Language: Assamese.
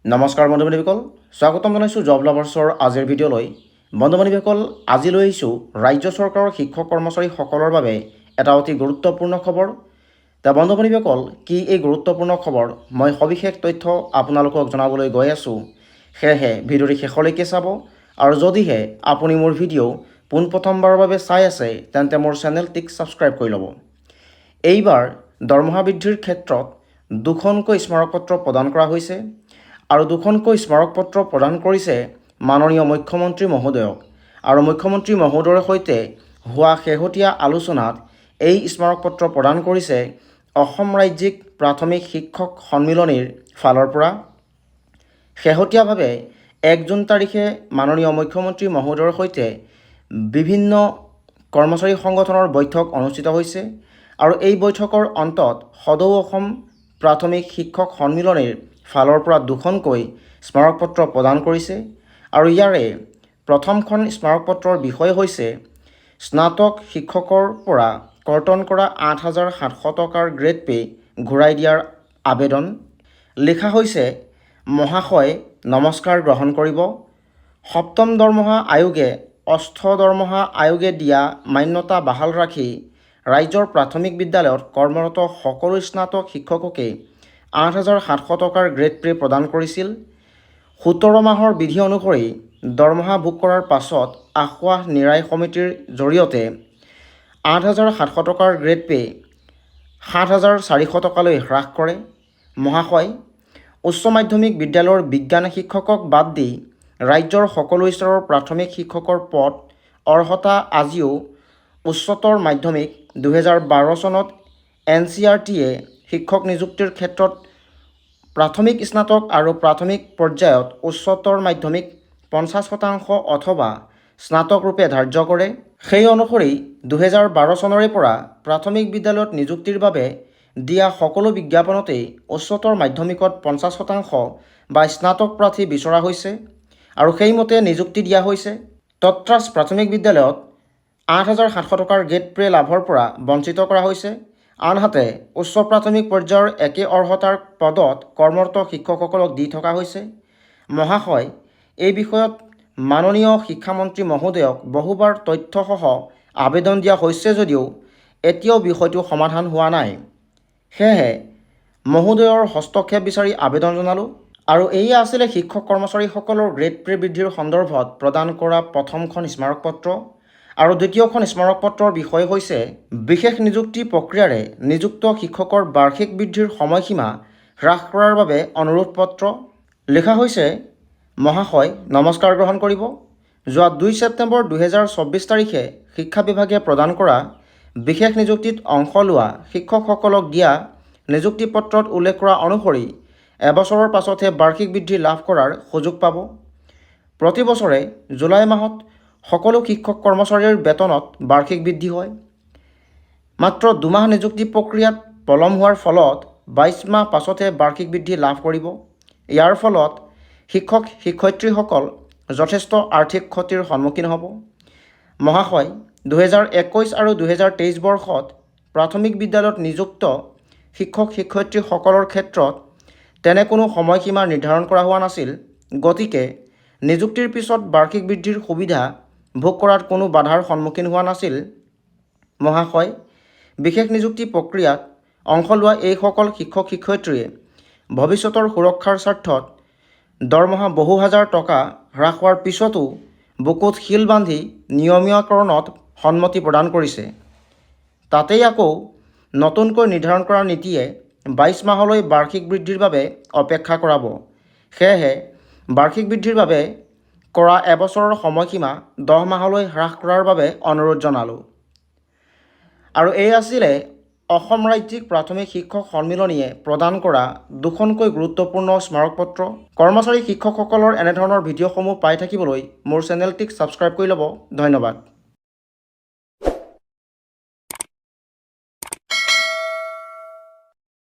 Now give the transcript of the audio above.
নমস্কাৰ বন্ধু বান্ধৱীসকল, স্বাগতম জনাইছোঁ জব লাভাৰ্ছৰ আজিৰ ভিডিঅ'লৈ। বন্ধু বান্ধৱীসকল, আজি লৈ আহিছোঁ ৰাজ্য চৰকাৰৰ শিক্ষক কৰ্মচাৰীসকলৰ বাবে এটা অতি গুৰুত্বপূৰ্ণ খবৰ। বন্ধু বান্ধৱীসকল, কি এই গুৰুত্বপূৰ্ণ খবৰ মই সবিশেষ তথ্য আপোনালোকক জনাবলৈ গৈ আছোঁ। সেয়েহে ভিডিঅ'টি শেষলৈকে চাব, আৰু যদিহে আপুনি মোৰ ভিডিঅ' পোনপ্ৰথমবাৰৰ বাবে চাই আছে তেন্তে মোৰ চেনেলটিক ছাবস্ক্ৰাইব কৰি ল'ব। এইবাৰ দৰমহা বৃদ্ধিৰ ক্ষেত্ৰত দুখনকৈ স্মাৰকপত্ৰ প্ৰদান কৰা হৈছে, আৰু দুখনকৈ স্মাৰকপত্ৰ প্ৰদান কৰিছে মাননীয় মুখ্যমন্ত্ৰী মহোদয়ক। আৰু মুখ্যমন্ত্ৰী মহোদয়ৰ সৈতে হোৱা শেহতীয়া আলোচনাত এই স্মাৰকপত্ৰ প্ৰদান কৰিছে অসম ৰাজ্যিক প্ৰাথমিক শিক্ষক সন্মিলনীৰ ফালৰ পৰা। শেহতীয়াভাৱে 1 জুন তাৰিখে মাননীয় মুখ্যমন্ত্ৰী মহোদয়ৰ সৈতে বিভিন্ন কৰ্মচাৰী সংগঠনৰ বৈঠক অনুষ্ঠিত হৈছে, আৰু এই বৈঠকৰ অন্তত সদৌ অসম প্ৰাথমিক শিক্ষক সন্মিলনীৰ ফালৰ পৰা দুখনকৈ স্মাৰকপত্ৰ প্ৰদান কৰিছে। আৰু ইয়াৰে প্ৰথমখন স্মাৰকপত্ৰৰ বিষয় হৈছে স্নাতক শিক্ষকৰ পৰা কৰ্তন কৰা 8,700 টকাৰ গ্ৰেড পে ঘূৰাই দিয়াৰ আবেদন। লিখা হৈছে, মহাশয় নমস্কাৰ গ্ৰহণ কৰিব। সপ্তম দৰমহা আয়োগে অষ্ঠ দৰমহা আয়োগে দিয়া মান্যতা বাহাল ৰাখি ৰাজ্যৰ প্ৰাথমিক বিদ্যালয়ত কৰ্মৰত সকলো স্নাতক শিক্ষককে 8,700 টকাৰ গ্ৰেড পে প্ৰদান কৰিছিল। 17 মাহৰ বিধি অনুসৰি দৰমহা ভোগ কৰাৰ পাছত আসোঁৱাহ নিৰায় সমিতিৰ জৰিয়তে 8,700 টকাৰ গ্ৰেড পে 7,400 টকালৈ হ্ৰাস কৰে। মহাশয়, উচ্চ মাধ্যমিক বিদ্যালয়ৰ বিজ্ঞান শিক্ষকক বাদ দি ৰাজ্যৰ সকলো স্তৰৰ প্ৰাথমিক শিক্ষকৰ পদ অৰ্হতা আজিও উচ্চতৰ মাধ্যমিক 2012 চনত NCERT-য়ে শিক্ষক নিযুক্তিৰ ক্ষেত্ৰত প্ৰাথমিক স্নাতক আৰু প্ৰাথমিক পৰ্যায়ত উচ্চতৰ মাধ্যমিক 50% অথবা স্নাতক ৰূপে ধাৰ্য কৰে। সেই অনুসৰি 2012 চনৰে পৰা প্ৰাথমিক বিদ্যালয়ত নিযুক্তিৰ বাবে দিয়া সকলো বিজ্ঞাপনতেই উচ্চতৰ মাধ্যমিকত 50% বা স্নাতক প্ৰাৰ্থী বিচৰা হৈছে, আৰু সেইমতে নিযুক্তি দিয়া হৈছে। তৎৰাচ প্ৰাথমিক বিদ্যালয়ত 8,700 টকাৰ গ্ৰেড পে লাভৰ পৰা বঞ্চিত কৰা হৈছে। আনহাতে উচ্চ প্ৰাথমিক পৰ্যায়ৰ একে অৰ্হতাৰ পদত কৰ্মৰত শিক্ষকসকলক দি থকা হৈছে। মহাশয়, এই বিষয়ত মাননীয় শিক্ষামন্ত্ৰী মহোদয়ক বহুবাৰ তথ্যসহ আবেদন দিয়া হৈছে যদিও এতিয়াও বিষয়টো সমাধান হোৱা নাই। সেয়েহে মহোদয়ৰ হস্তক্ষেপ বিচাৰি আবেদন জনালোঁ। আৰু এয়া আছিলে শিক্ষক কৰ্মচাৰীসকলৰ গ্ৰেড পে বৃদ্ধিৰ সন্দৰ্ভত প্ৰদান কৰা প্ৰথমখন স্মাৰকপত্ৰ। আৰু দ্বিতীয়খন স্মাৰকপত্ৰৰ বিষয় হৈছে বিশেষ নিযুক্তি প্ৰক্ৰিয়াৰে নিযুক্ত শিক্ষকৰ বাৰ্ষিক বৃদ্ধিৰ সময়সীমা হ্ৰাস কৰাৰ বাবে অনুৰোধ পত্ৰ। লিখা হৈছে, মহাশয় নমস্কাৰ গ্ৰহণ কৰিব। যোৱা 2 ছেপ্টেম্বৰ 2024 তাৰিখে শিক্ষা বিভাগে প্ৰদান কৰা বিশেষ নিযুক্তিত অংশ লোৱা শিক্ষকসকলক দিয়া নিযুক্তি পত্ৰত উল্লেখ কৰা অনুসৰি এবছৰৰ পাছতহে বাৰ্ষিক বৃদ্ধি লাভ কৰাৰ সুযোগ পাব। প্ৰতি বছৰে জুলাই মাহত সকলো শিক্ষক কৰ্মচাৰীৰ বেতনত বাৰ্ষিক বৃদ্ধি হয়। মাত্ৰ 2 মাহ নিযুক্তি প্ৰক্ৰিয়াত পলম হোৱাৰ ফলত 22 মাহ পাছতহে বাৰ্ষিক বৃদ্ধি লাভ কৰিব। ইয়াৰ ফলত শিক্ষক শিক্ষয়িত্ৰীসকল যথেষ্ট আৰ্থিক ক্ষতিৰ সন্মুখীন হ'ব। মহাশয়, 2021 আৰু 2023 বৰ্ষত প্ৰাথমিক বিদ্যালয়ত নিযুক্ত শিক্ষক শিক্ষয়িত্ৰীসকলৰ ক্ষেত্ৰত তেনে কোনো সময়সীমা নিৰ্ধাৰণ কৰা হোৱা নাছিল। গতিকে নিযুক্তিৰ পিছত বাৰ্ষিক বৃদ্ধিৰ সুবিধা ভোগ কৰাত কোনো বাধাৰ সন্মুখীন হোৱা নাছিল। মহাশয়, বিশেষ নিযুক্তি প্ৰক্ৰিয়াত অংশ লোৱা এইসকল শিক্ষক শিক্ষয়িত্ৰীয়ে ভৱিষ্যতৰ সুৰক্ষাৰ স্বাৰ্থত দৰমহা বহু হাজাৰ টকা হ্ৰাস হোৱাৰ পিছতো বুকুত শিল বান্ধি নিয়মীয়াকৰণত সন্মতি প্ৰদান কৰিছে। তাতেই আকৌ নতুনকৈ নিৰ্ধাৰণ কৰা নীতিয়ে 22 মাহলৈ বাৰ্ষিক বৃদ্ধিৰ বাবে অপেক্ষা কৰাব। সেয়েহে বাৰ্ষিক বৃদ্ধিৰ বাবে কৰা এবছৰৰ সময়সীমা 10 মাহলৈ হ্ৰাস কৰাৰ বাবে অনুৰোধ জনালোঁ। আৰু এই আছিলে অসম ৰাজ্যিক প্ৰাথমিক শিক্ষক সন্মিলনীয়ে প্ৰদান কৰা দুখনকৈ গুৰুত্বপূৰ্ণ স্মাৰকপত্ৰ। কৰ্মচাৰী শিক্ষকসকলৰ এনেধৰণৰ ভিডিঅ'সমূহ পাই থাকিবলৈ মোৰ চেনেলটিক ছাবস্ক্ৰাইব কৰি ল'ব। ধন্যবাদ।